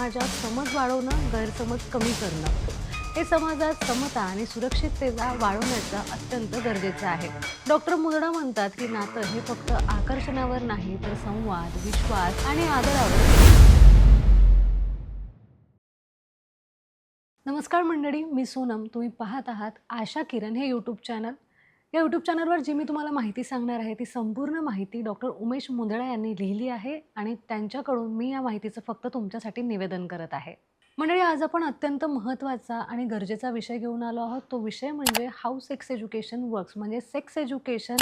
समाजात समज वाढवणं, गैरसमज कमी करणं. हे समाजात समता आणि सुरक्षिततेला वाढवण्याचं अत्यंत गरजेचं आहे. डॉक्टर मुंदडा म्हणतात की नातं हे फक्त आकर्षणावर नाही तर संवाद, विश्वास आणि आदरावर. नमस्कार मंडळी, मी सोनम. तुम्ही पाहत आहात आशा किरण हे यूट्यूब चॅनल. या यूट्यूब चॅनलवर जी मी तुम्हाला माहिती सांगणार आहे ती संपूर्ण माहिती डॉक्टर उमेश मुंदडा यांनी लिहिली आहे आणि त्यांच्याकडून मी या माहितीचं फक्त तुमच्यासाठी निवेदन करत आहे. मंडळी, आज आपण अत्यंत महत्त्वाचा आणि गरजेचा विषय घेऊन आलो आहोत. तो विषय म्हणजे हाऊ सेक्स एज्युकेशन वर्क्स, म्हणजे सेक्स एज्युकेशन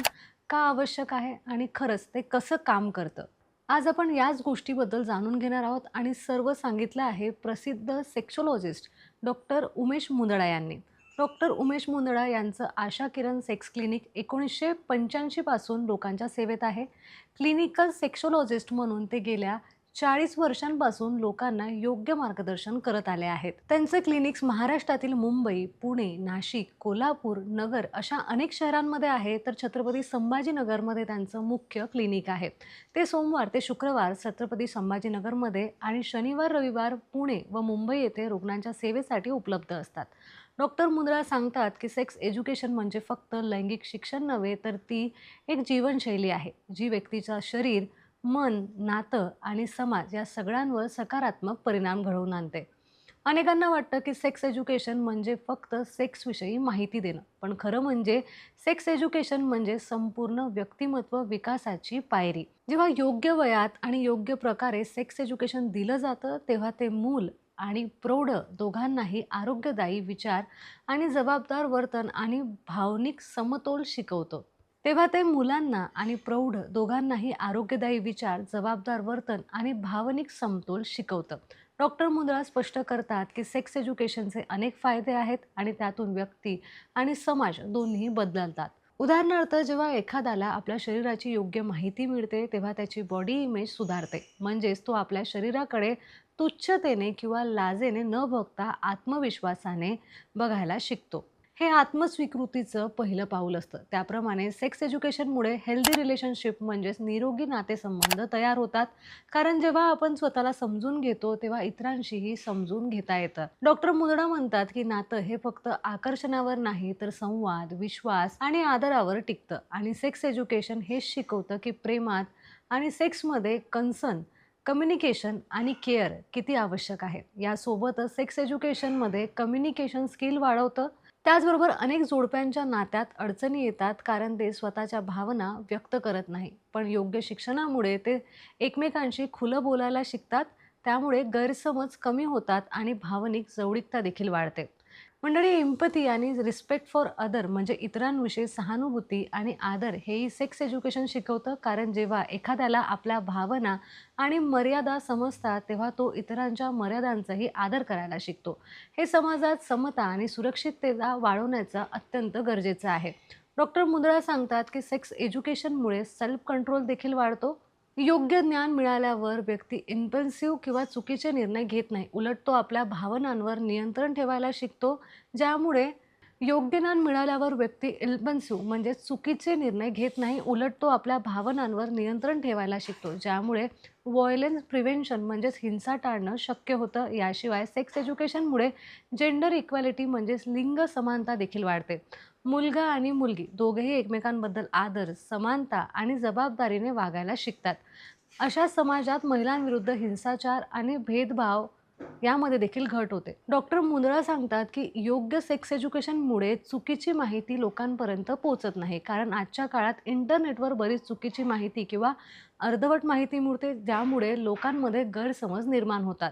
का आवश्यक आहे आणि खरंच ते कसं काम करतं. आज आपण याच गोष्टीबद्दल जाणून घेणार आहोत आणि सर्व सांगितलं आहे प्रसिद्ध सेक्सोलॉजिस्ट डॉक्टर उमेश मुंदडा यांनी. डॉक्टर उमेश मुंदडा यांचं आशा किरण सेक्स क्लिनिक 1985 पासून लोकांच्या सेवेत आहे. क्लिनिकल सेक्सोलॉजिस्ट म्हणून ते गेल्या 40 वर्षांपासून लोकांना योग्य मार्गदर्शन करत आले आहेत. त्यांचे क्लिनिक्स महाराष्ट्रातील मुंबई, पुणे, नाशिक, कोल्हापूर, नगर अशा अनेक शहरांमध्ये आहे. तर छत्रपती संभाजीनगरमध्ये त्यांचं मुख्य क्लिनिक आहे. ते सोमवार ते शुक्रवार छत्रपती संभाजीनगरमध्ये आणि शनिवार रविवार पुणे व मुंबई येथे रुग्णांच्या सेवेसाठी उपलब्ध असतात. डॉक्टर मुंदडा सांगतात की सेक्स एज्युकेशन म्हणजे फक्त लैंगिक शिक्षण नव्हे, तर ती एक जीवनशैली आहे जी व्यक्तीचं शरीर, मन, नातं आणि समाज या सगळ्यांवर सकारात्मक परिणाम घडवून आणते. अनेकांना वाटतं की सेक्स एज्युकेशन म्हणजे फक्त सेक्सविषयी माहिती देणं, पण खरं म्हणजे सेक्स एज्युकेशन म्हणजे संपूर्ण व्यक्तिमत्व विकासाची पायरी. जेव्हा योग्य वयात आणि योग्य प्रकारे सेक्स एज्युकेशन दिलं जातं तेव्हा ते मूल आणि प्रौढ दोघांनाही आरोग्यदायी विचार आणि जबाबदार वर्तन आणि भावनिक समतोल शिकवतं. तेव्हा ते मुलांना आणि प्रौढ दोघांनाही आरोग्यदायी विचार, जबाबदार वर्तन आणि भावनिक समतोल शिकवतं. डॉक्टर मुंदडा स्पष्ट करतात की सेक्स एज्युकेशनचे अनेक फायदे आहेत आणि त्यातून व्यक्ती आणि समाज दोन्ही बदलतात. उदाहरणार्थ, जेव्हा एखाद्याला आपल्या शरीराची योग्य माहिती मिळते तेव्हा त्याची बॉडी इमेज सुधारते. म्हणजेच तो आपल्या शरीराकडे तुच्छतेने किंवा लाजेने न बघता आत्मविश्वासाने बघायला शिकतो. हे आत्मस्वीकृतीचं पहिलं पाऊल असतं. त्याप्रमाणे सेक्स एज्युकेशनमुळे हेल्दी रिलेशनशिप म्हणजेच निरोगी नातेसंबंध तयार होतात. कारण जेव्हा आपण स्वतःला समजून घेतो तेव्हा इतरांशीही समजून घेता येतं. डॉक्टर मुंदडा म्हणतात की नातं हे फक्त आकर्षणावर नाही तर संवाद, विश्वास आणि आदरावर टिकतं. आणि सेक्स एज्युकेशन हेच शिकवतं की प्रेमात आणि सेक्समध्ये कन्सर्न, कम्युनिकेशन आणि केअर किती आवश्यक आहे. यासोबतच सेक्स एज्युकेशनमध्ये कम्युनिकेशन स्किल वाढवतं. त्याचबरोबर अनेक जोडप्यांच्या नात्यात अडचणी येतात कारण ते स्वतःच्या भावना व्यक्त करत नाही. पण योग्य शिक्षणामुळे ते एकमेकांशी खुलं बोलायला शिकतात. त्यामुळे गैरसमज कमी होतात आणि भावनिक जवळीकता देखील वाढते. मंडळी, एम्पथी आणि रिस्पेक्ट फॉर अदर म्हणजे इतरांविषयी सहानुभूती आणि आदर हेही सेक्स एज्युकेशन शिकवतं. कारण जेव्हा एखाद्याला आपल्या भावना आणि मर्यादा समजतात तेव्हा तो इतरांच्या मर्यादांचाही आदर करायला शिकतो. हे समाजात समता आणि सुरक्षिततेला वाढवण्याचं अत्यंत गरजेचं आहे. डॉक्टर मुंदडा सांगतात की सेक्स एज्युकेशनमुळे सेल्फ कंट्रोल देखील वाढतो. योग्य ज्ञान मिळाल्यावर व्यक्ती इम्पल्सिव्ह किंवा चुकीचे निर्णय घेत नाही. उलट तो आपल्या भावनांवर नियंत्रण ठेवायला शिकतो. ज्यामुळे योग्य ज्ञान मिळाल्यावर व्यक्ती इम्पल्सिव्ह म्हणजे चुकीचे निर्णय घेत नाही. उलट तो आपल्या भावनांवर नियंत्रण ठेवायला शिकतो. ज्यामुळे व्हायलेन्स प्रिव्हेन्शन म्हणजेच हिंसा टाळणं शक्य होतं. याशिवाय सेक्स एज्युकेशनमुळे जेंडर इक्वॅलिटी म्हणजेच लिंग समानता देखील वाढते. मुलगा आणि मुलगी दोघेही एकमेकांबद्दल आदर, समानता आणि जबाबदारीने वागायला शिकतात. अशा समाजात महिलांविरुद्ध हिंसाचार आणि भेदभाव यामध्ये देखील घट होते. डॉक्टर मुंदडा सांगतात की योग्य सेक्स एज्युकेशनमुळे चुकीची माहिती लोकांपर्यंत पोहोचत नाही. कारण आजच्या काळात इंटरनेटवर बरीच चुकीची माहिती किंवा अर्धवट माहिती मिळते, ज्यामुळे लोकांमध्ये गैरसमज निर्माण होतात.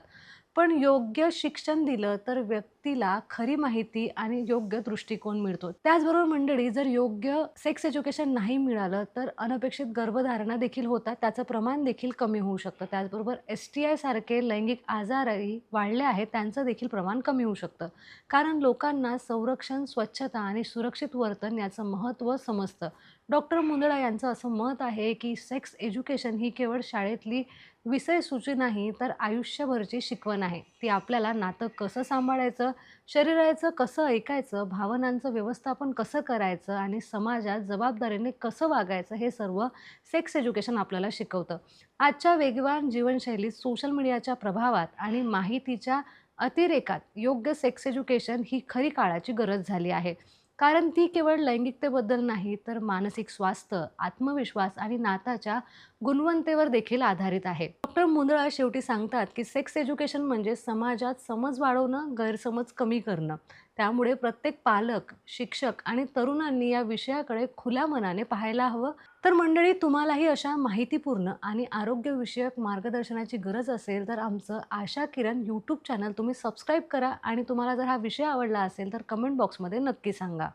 पण योग्य शिक्षण दिलं तर व्यक्तीला खरी माहिती आणि योग्य दृष्टिकोन मिळतो. त्याचबरोबर मंडळी, जर योग्य सेक्स एज्युकेशन नाही मिळालं तर अनपेक्षित गर्भधारणा देखील होतात. त्याचं प्रमाण देखील कमी होऊ शकतं. त्याचबरोबर STI सारखे लैंगिक आजारही वाढले आहेत, त्यांचं देखील प्रमाण कमी होऊ शकतं. कारण लोकांना संरक्षण, स्वच्छता आणि सुरक्षित वर्तन याचं महत्त्व समजतं. डॉक्टर मुंदडा यांचं असं मत आहे की सेक्स एज्युकेशन ही केवळ शाळेतली विषयसूची नाही तर आयुष्यभरची शिकवण आहे. ती आपल्याला नातं कसं सांभाळायचं, शरीराचं कसं ऐकायचं, भावनांचं व्यवस्थापन कसं करायचं आणि समाजात जबाबदारीने कसं वागायचं हे सर्व सेक्स एज्युकेशन आपल्याला शिकवतं. आजच्या वेगवान जीवनशैलीत सोशल मीडियाच्या प्रभावात आणि माहितीच्या अतिरेकात योग्य सेक्स एज्युकेशन ही खरी काळाची गरज झाली आहे. कारण ती केवळ लैंगिकतेबद्दल नाही, तर मानसिक स्वास्थ्य, आत्मविश्वास आणि नाताच्या गुणवत्तेवर देखील आधारित आहे. डॉक्टर मुंदळा शेवटी सांगतात, की सेक्स एज्युकेशन म्हणजे समाजात समज वाढवणं, गैरसमज कमी करणं. त्यामुळे प्रत्येक पालक, शिक्षक आणि तरुणांनी या विषयाकडे खुल्या मनाने पाहायला हवं. तर मंडळी, तुम्हालाही अशा माहितीपूर्ण आणि आरोग्यविषयक मार्गदर्शनाची गरज असेल, तर आमचं आशा किरण यूट्यूब चॅनल तुम्ही सबस्क्राईब करा आणि तुम्हाला जर हा विषय आवडला असेल, तर कमेंट बॉक्समध्ये नक्की सांगा.